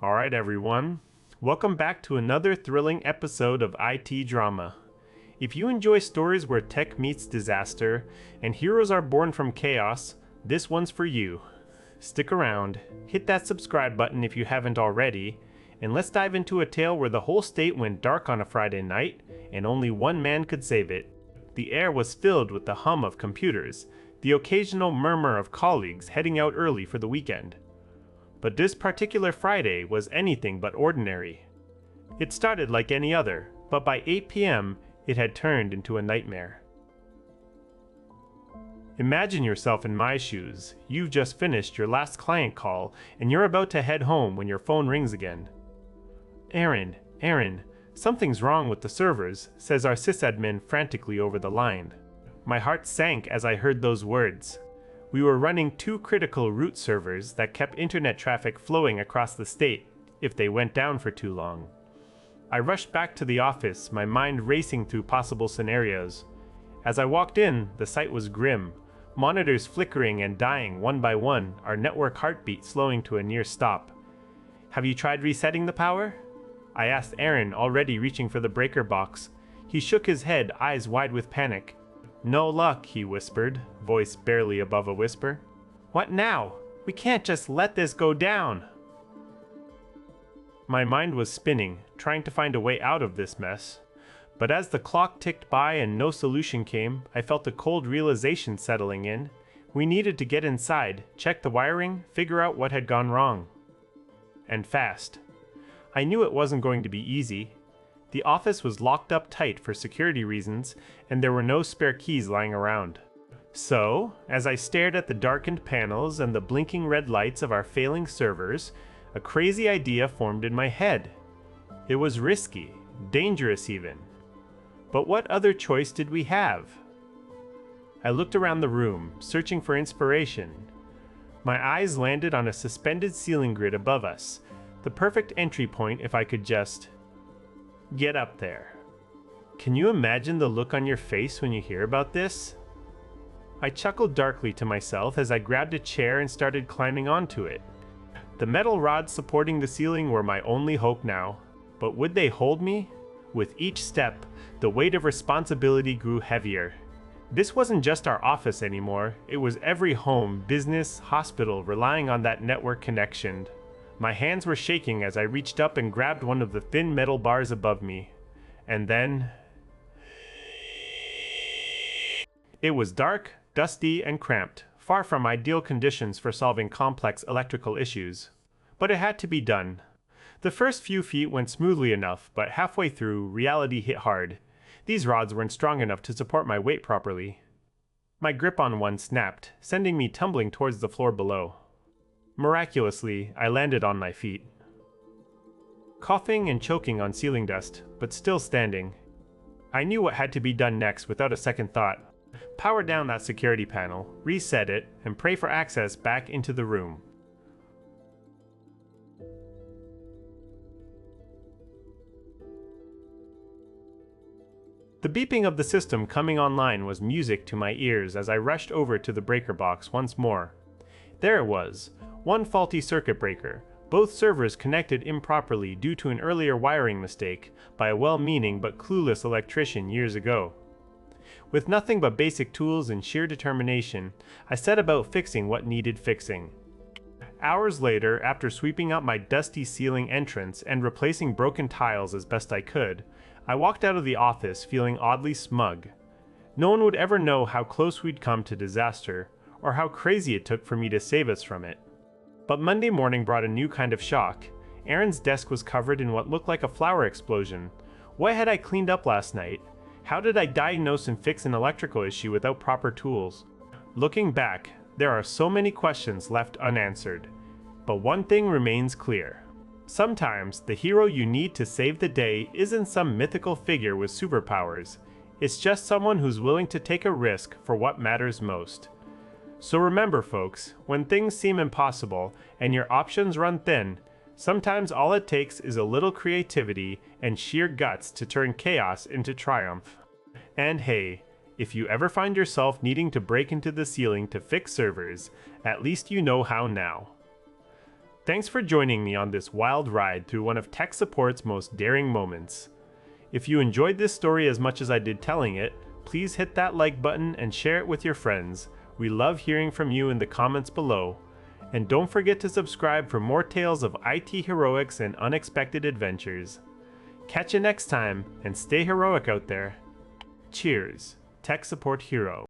Alright everyone, welcome back to another thrilling episode of IT Drama. If you enjoy stories where tech meets disaster and heroes are born from chaos, this one's for you. Stick around, hit that subscribe button if you haven't already, and let's dive into a tale where the whole state went dark on a Friday night and only one man could save it. The air was filled with the hum of computers, the occasional murmur of colleagues heading out early for the weekend. But this particular Friday was anything but ordinary. It started like any other, but by 8 p.m. it had turned into a nightmare. Imagine yourself in my shoes. You've just finished your last client call, and you're about to head home when your phone rings again. Aaron, something's wrong with the servers, says our sysadmin frantically over the line. My heart sank as I heard those words. We were running two critical root servers that kept internet traffic flowing across the state if they went down for too long. I rushed back to the office, my mind racing through possible scenarios. As I walked in, the sight was grim. Monitors flickering and dying one by one, our network heartbeat slowing to a near stop. "Have you tried resetting the power?" I asked Aaron, already reaching for the breaker box. He shook his head, eyes wide with panic. "No luck," he whispered, voice barely above a whisper. "What now? We can't just let this go down." My mind was spinning, trying to find a way out of this mess. But as the clock ticked by and no solution came, I felt a cold realization settling in. We needed to get inside, check the wiring, figure out what had gone wrong. And fast. I knew it wasn't going to be easy. The office was locked up tight for security reasons, and there were no spare keys lying around. So, as I stared at the darkened panels and the blinking red lights of our failing servers, a crazy idea formed in my head. It was risky, dangerous even. But what other choice did we have? I looked around the room, searching for inspiration. My eyes landed on a suspended ceiling grid above us, the perfect entry point if I could just get up there. Can you imagine the look on your face when you hear about this? I chuckled darkly to myself as I grabbed a chair and started climbing onto it. The metal rods supporting the ceiling were my only hope now. But would they hold me? With each step, the weight of responsibility grew heavier. This wasn't just our office anymore, it was every home, business, hospital relying on that network connection. My hands were shaking as I reached up and grabbed one of the thin metal bars above me. And then it was dark, dusty, and cramped, far from ideal conditions for solving complex electrical issues. But it had to be done. The first few feet went smoothly enough, but halfway through, reality hit hard. These rods weren't strong enough to support my weight properly. My grip on one snapped, sending me tumbling towards the floor below. Miraculously, I landed on my feet. Coughing and choking on ceiling dust, but still standing. I knew what had to be done next without a second thought. Power down that security panel, reset it, and pray for access back into the room. The beeping of the system coming online was music to my ears as I rushed over to the breaker box once more. There it was. One faulty circuit breaker, both servers connected improperly due to an earlier wiring mistake by a well-meaning but clueless electrician years ago. With nothing but basic tools and sheer determination, I set about fixing what needed fixing. Hours later, after sweeping up my dusty ceiling entrance and replacing broken tiles as best I could, I walked out of the office feeling oddly smug. No one would ever know how close we'd come to disaster, or how crazy it took for me to save us from it. But Monday morning brought a new kind of shock. Aaron's desk was covered in what looked like a flower explosion. What had I cleaned up last night? How did I diagnose and fix an electrical issue without proper tools? Looking back, there are so many questions left unanswered. But one thing remains clear. Sometimes, the hero you need to save the day isn't some mythical figure with superpowers. It's just someone who's willing to take a risk for what matters most. So remember folks, when things seem impossible and your options run thin, sometimes all it takes is a little creativity and sheer guts to turn chaos into triumph. And hey, if you ever find yourself needing to break into the ceiling to fix servers, at least you know how now. Thanks for joining me on this wild ride through one of tech support's most daring moments. If you enjoyed this story as much as I did telling it, please hit that like button and share it with your friends. We love hearing from you in the comments below. And don't forget to subscribe for more tales of IT heroics and unexpected adventures. Catch you next time, and stay heroic out there. Cheers, Tech Support Hero.